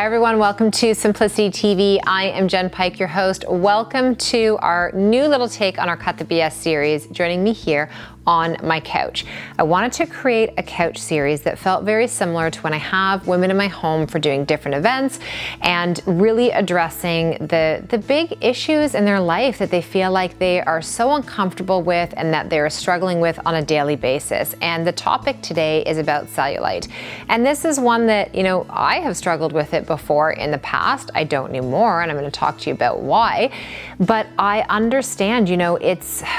Hi everyone, welcome to Simplicity TV. I am Jen Pike, your host. Welcome to our new little take on our Cut the BS series. Joining me here on my couch. I wanted to create a couch series that felt very similar to when I have women in my home for doing different events and really addressing the big issues in their life that they feel like they are so uncomfortable with and that they're struggling with on a daily basis. And the topic today is about cellulite. And this is one that, you know, I have struggled with it before in the past. I don't anymore, and I'm going to talk to you about why. But I understand, you know,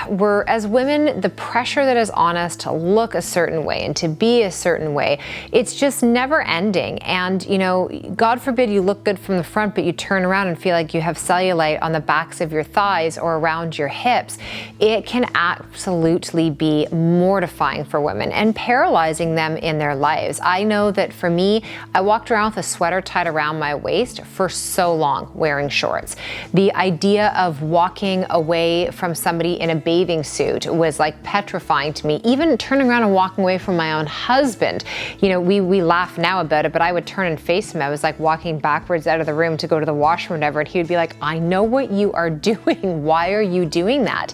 we're as women, the pressure that is on us to look a certain way and to be a certain way, it's just never ending. And, you know, God forbid you look good from the front, but you turn around and feel like you have cellulite on the backs of your thighs or around your hips. It can absolutely be mortifying for women and paralyzing them in their lives. I know that for me, I walked around with a sweater tied around my waist for so long wearing shorts. The idea of walking away from somebody in a bathing suit was like petrifying to me. Even turning around and walking away from my own husband, you know, we laugh now about it, but I would turn and face him. I was like walking backwards out of the room to go to the washroom or whatever, and he would be like, I know what you are doing. Why are you doing that?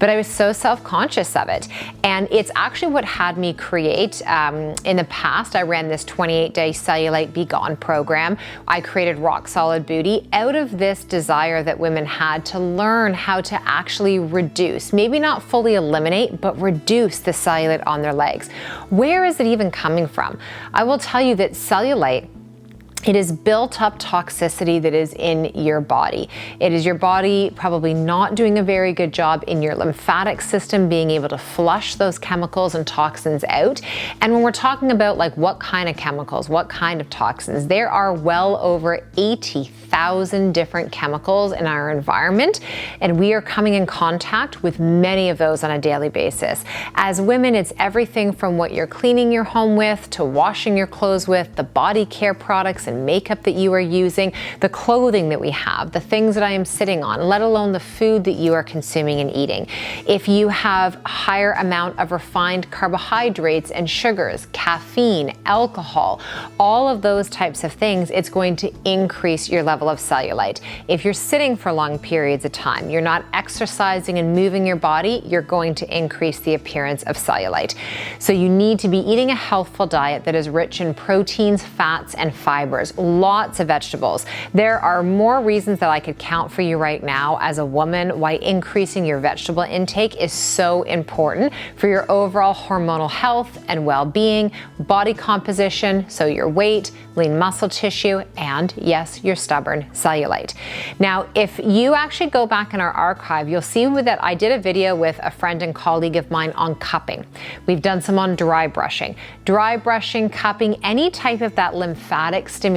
But I was so self-conscious of it. And it's actually what had me create, in the past, I ran this 28-day Cellulite Be Gone program. I created Rock Solid Booty out of this desire that women had to learn how to actually reduce, maybe not fully eliminate, but reduce the cellulite on their legs. Where is it even coming from? I will tell you that cellulite, it is built up toxicity that is in your body. It is your body probably not doing a very good job in your lymphatic system being able to flush those chemicals and toxins out. And when we're talking about like what kind of chemicals, what kind of toxins, there are well over 80,000 different chemicals in our environment, and we are coming in contact with many of those on a daily basis. As women, it's everything from what you're cleaning your home with to washing your clothes with, the body care products and makeup that you are using, the clothing that we have, the things that I am sitting on, let alone the food that you are consuming and eating. If you have a higher amount of refined carbohydrates and sugars, caffeine, alcohol, all of those types of things, it's going to increase your level of cellulite. If you're sitting for long periods of time, you're not exercising and moving your body, you're going to increase the appearance of cellulite. So you need to be eating a healthful diet that is rich in proteins, fats, and fibers. Lots of vegetables. There are more reasons that I could count for you right now as a woman why increasing your vegetable intake is so important for your overall hormonal health and well-being, body composition, so your weight, lean muscle tissue, and yes, your stubborn cellulite. Now, if you actually go back in our archive, you'll see that I did a video with a friend and colleague of mine on cupping. We've done some on dry brushing. Dry brushing, cupping, any type of that lymphatic stimulation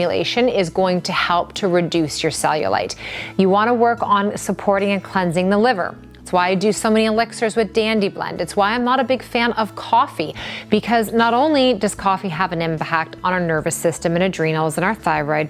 is going to help to reduce your cellulite. You want to work on supporting and cleansing the liver. That's why I do so many elixirs with Dandy Blend. It's why I'm not a big fan of coffee, because not only does coffee have an impact on our nervous system and adrenals and our thyroid,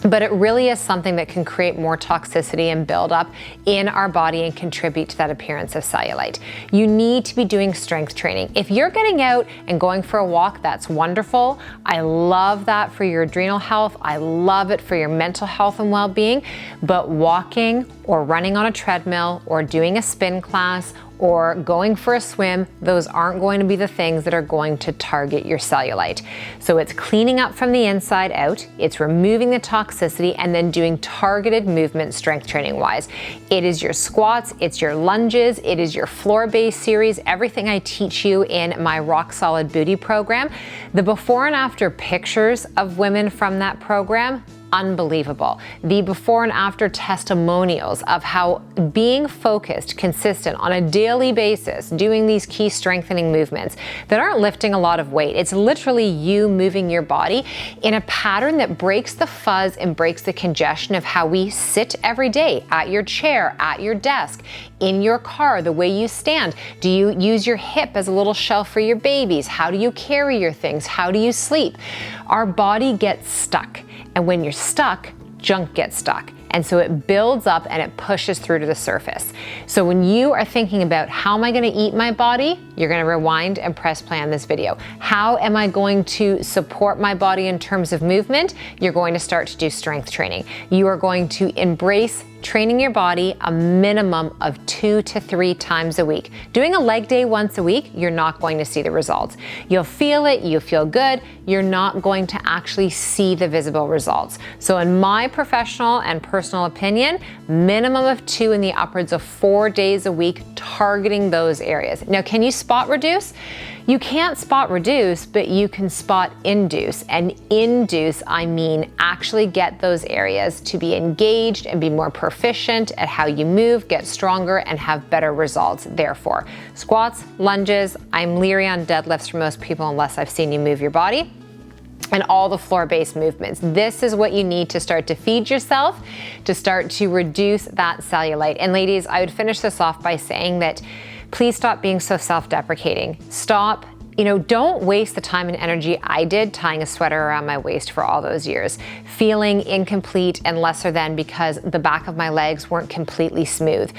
but it really is something that can create more toxicity and buildup in our body and contribute to that appearance of cellulite. You need to be doing strength training. If you're getting out and going for a walk, that's wonderful. I love that for your adrenal health. I love it for your mental health and well-being. But walking or running on a treadmill or doing a spin class or going for a swim, those aren't going to be the things that are going to target your cellulite. So it's cleaning up from the inside out, it's removing the toxicity, and then doing targeted movement strength training wise. It is your squats, it's your lunges, it is your floor-based series, everything I teach you in my Rock Solid Booty program. The before and after pictures of women from that program, unbelievable. The before and after testimonials of how being focused, consistent on a daily basis, doing these key strengthening movements that aren't lifting a lot of weight. It's literally you moving your body in a pattern that breaks the fuzz and breaks the congestion of how we sit every day at your chair, at your desk, in your car, the way you stand. Do you use your hip as a little shelf for your babies? How do you carry your things? How do you sleep? Our body gets stuck. And when you're stuck, junk gets stuck. And so it builds up and it pushes through to the surface. So when you are thinking about how am I gonna eat my body, you're gonna rewind and press play on this video. How am I going to support my body in terms of movement? You're going to start to do strength training. You are going to embrace training your body a minimum of 2 to 3 times a week. Doing a leg day once a week, you're not going to see the results. You'll feel it, you feel good, you're not going to actually see the visible results. So in my professional and personal opinion, minimum of 2 in the upwards of 4 days a week, targeting those areas. Now, can you spot reduce? You can't spot reduce, but you can spot induce. And induce, I mean actually get those areas to be engaged and be more proficient at how you move, get stronger, and have better results. Therefore, squats, lunges, I'm leery on deadlifts for most people unless I've seen you move your body, and all the floor-based movements. This is what you need to start to feed yourself, to start to reduce that cellulite. And ladies, I would finish this off by saying that please stop being so self-deprecating. Stop, don't waste the time and energy I did tying a sweater around my waist for all those years, feeling incomplete and lesser than because the back of my legs weren't completely smooth.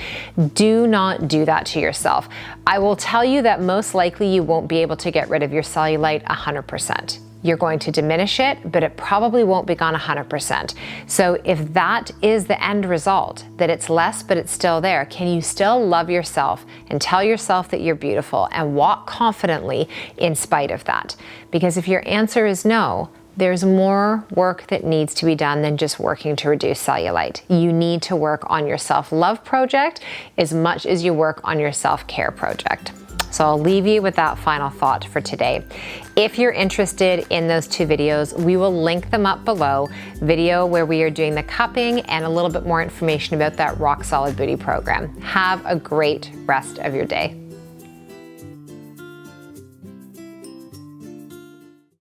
Do not do that to yourself. I will tell you that most likely you won't be able to get rid of your cellulite 100%. You're going to diminish it, but it probably won't be gone 100%. So if that is the end result, that it's less, but it's still there, can you still love yourself and tell yourself that you're beautiful and walk confidently in spite of that? Because if your answer is no, there's more work that needs to be done than just working to reduce cellulite. You need to work on your self-love project as much as you work on your self-care project. So I'll leave you with that final thought for today. If you're interested in those 2 videos, we will link them up below. Video where we are doing the cupping and a little bit more information about that rock solid booty program. Have a great rest of your day.